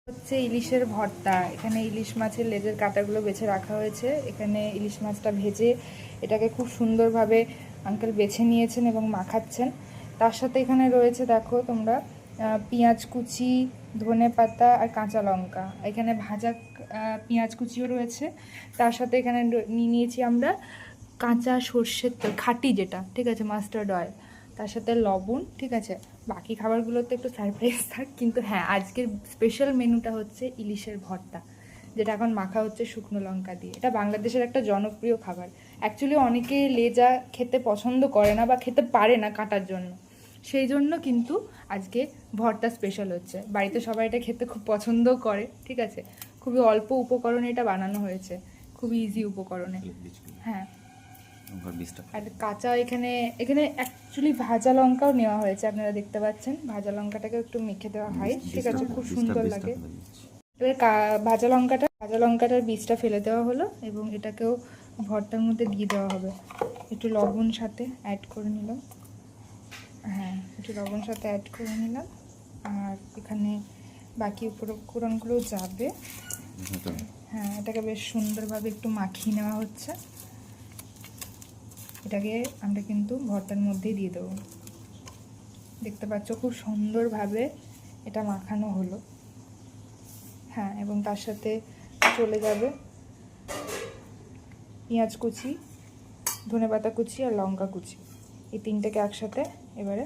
হচ্ছে ইলিশের ভর্তা। এখানে ইলিশ মাছের লেজের কাঁটাগুলো বেছে রাখা হয়েছে। এখানে ইলিশ মাছটা ভেজে এটাকে খুব সুন্দরভাবে আঙ্কেল বেছে নিয়েছেন এবং মাখাচ্ছেন। তার সাথে এখানে রয়েছে, দেখো তোমরা, পেঁয়াজ কুচি, ধনে পাতা আর কাঁচা লঙ্কা। এখানে ভাজা পেঁয়াজ কুচিও রয়েছে। তার সাথে এখানে নিয়ে নিয়েছি আমরা কাঁচা সর্ষের তেল, খাঁটি যেটা, ঠিক আছে, মাস্টার্ড অয়েল, তার সাথে লবণ, ঠিক আছে। বাকি খাবারগুলোতে একটু সারপ্রাইজ থাক, কিন্তু হ্যাঁ, আজকের স্পেশাল মেনুটা হচ্ছে ইলিশের ভর্তা, যেটা এখন মাখা হচ্ছে শুকনো লঙ্কা দিয়ে। এটা বাংলাদেশের একটা জনপ্রিয় খাবার। অ্যাকচুয়ালি অনেকে লেজা খেতে পছন্দ করে না বা খেতে পারে না কাটার জন্য, সেই জন্য কিন্তু আজকে ভর্তা স্পেশাল হচ্ছে। বাড়িতে সবাই এটা খেতে খুব পছন্দও করে, ঠিক আছে। খুবই অল্প উপকরণে এটা বানানো হয়েছে, খুবই ইজি উপকরণে। হ্যাঁ, আর কাঁচা এখানে এখানে অ্যাকচুয়ালি ভাজা লঙ্কাও নেওয়া হয়েছে, আপনারা দেখতে পাচ্ছেন। ভাজা লঙ্কাটাকে একটু মেখে দেওয়া হয়, ঠিক আছে, খুব সুন্দর লাগে। এবার ভাজা লঙ্কাটার বীজটা ফেলে দেওয়া হলো এবং এটাকেও ভর্তার মধ্যে দিয়ে দেওয়া হবে। একটু লবণ সাথে অ্যাড করে নিলাম, হ্যাঁ, একটু লবণ সাথে অ্যাড করে নিলাম। আর এখানে বাকি উপকরণগুলো যাবে। হ্যাঁ, এটাকে বেশ সুন্দরভাবে একটু মাখিয়ে নেওয়া হচ্ছে। এটাকে আমরা কিন্তু ভর্তার মধ্যেই দিয়ে দেবো। দেখতে পাচ্ছ খুব সুন্দরভাবে এটা মাখানো হলো। হ্যাঁ, এবং তার সাথে চলে যাবে পেঁয়াজ কুচি, ধনেপাতা কুচি আর লঙ্কা কুচি। এই তিনটাকে একসাথে এবারে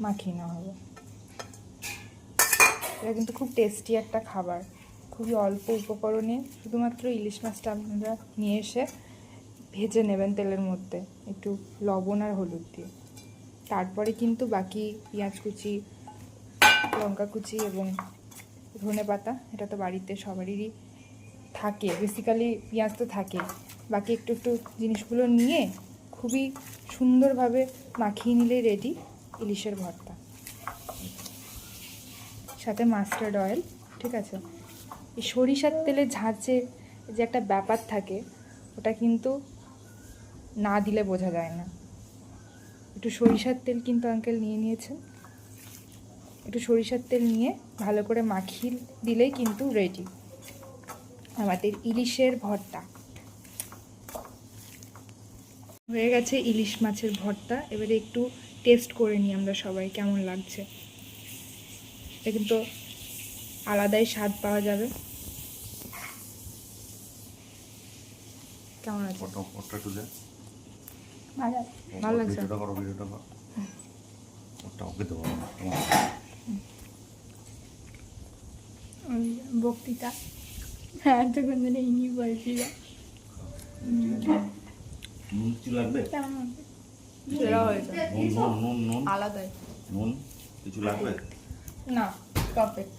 মাখিয়ে নেওয়া হবে। এটা কিন্তু খুব টেস্টি একটা খাবার, খুবই অল্প উপকরণে। শুধুমাত্র ইলিশ মাছটা আপনারা নিয়ে এসে ভেজে নেবেন তেলের মধ্যে একটু লবণ আর হলুদ দিয়ে। তারপরে কিন্তু বাকি পেঁয়াজ কুচি, লঙ্কা কুচি এবং ধনে পাতা, এটা তো বাড়িতে সবারই থাকে, বেসিক্যালি পেঁয়াজ তো থাকে। বাকি একটু একটু জিনিসগুলো নিয়ে খুবই সুন্দরভাবে মাখিয়ে নিলেই রেডি ইলিশের ভর্তা, সাথে মাস্টার্ড অয়েল, ঠিক আছে। এই সরিষার তেলে ঝাঁঝে যে একটা ব্যাপার থাকে, ওটা কিন্তু না দিলে বোঝা যায় না। একটু সরিষার তেল কিন্তু আঙ্কেল নিয়ে নিয়েছেন। একটু সরিষার তেল নিয়ে ভালো করে মাখিয়ে দিলেই কিন্তু রেডি আমাদের ইলিশের ভর্তা। হয়ে গেছে ইলিশ মাছের ভর্তা। এবারে একটু টেস্ট করে নিই আমরা সবাই, কেমন লাগছে। এটা কিন্তু আলাদাই স্বাদ পাওয়া যাবে। কেমন আছে? ভালো লাগছে। বক্তৃতা, হ্যাঁ, এতক্ষণ ধরে ইনি বলছিল। আলাদাই। নুন কিছু লাগবে না, পারফেক্ট।